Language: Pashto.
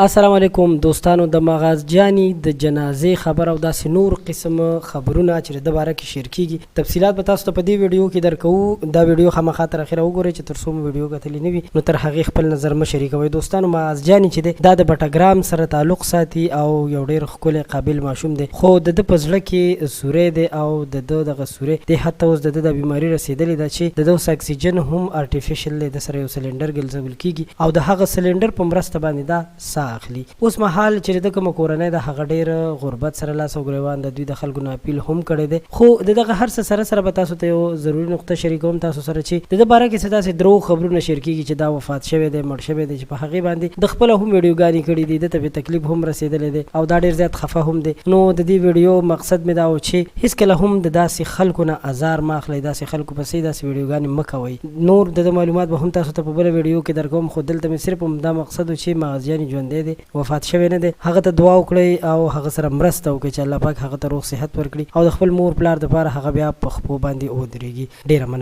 السلام علیکم دوستانو د مغاز جانی د جنازې خبر او داسې نور قسم خبرونه چې د باره کې شیر کیږي تفصيلات به تاسو ته په دې ویډیو کې درکو دا ویډیو خامخا تر اخره وګورئ چې تر څو مو ویډیو کتلې نه وي نو تر هغه خپل نظر مو شریکوئ دوستانو مغاز جانی چې دا د بټاګرام سره تعلق ساتي او یو ډیر ښکلی قابل ماشوم دی خو د پزړه کې سورې دی او د دغه سورې د حتی اوس د بیماری رسیدلې ده چې د اکسیجن هم ارتفیشل دی د سره یو سلندر ګلزول کیږي او د هغه سلندر په مرسته باندې دا اخلي اوس مهال چې د کوم کورنۍ د هغه ډیر غربت سره لاس او ګریوان د دوی د خلکو نه اپیل هم کړی دی خو دغه هر څه سره به تاسو ته یو ضروري نقطه شریکوم تاسو سره چې د باره کې داسې درو خبرونه شیر کیږي چې دا وفات شوی دی مړ شوی دی چې په هغې باندې د خپله هم ویډیوګانې کړي دي دته به تکلیف هم رسېدلی دی او دا ډېر زیات خفه هم دی نو د دې ویډیو مقصد مې دا و چې هېڅکله هم د داسې خلکو نه ازار مه اخلئ داسې خلکو پسې داسې ویډیوګانې مه کوئ نور د معلومات به هم تاسو ته په بله ویډیو کې درکوم خو دلته مې صرف همدا مقصد و چې مغازیانې ژوندی دی وفات شوی نه دی هغه ته دعا وکړئ او هغه سره مرسته وکړئ چې الله پاک هغه ته روغ صحت ورکړي او د خپل مور پلار دپاره هغه بیا په خپو باندې ودرېږي ډېره مننه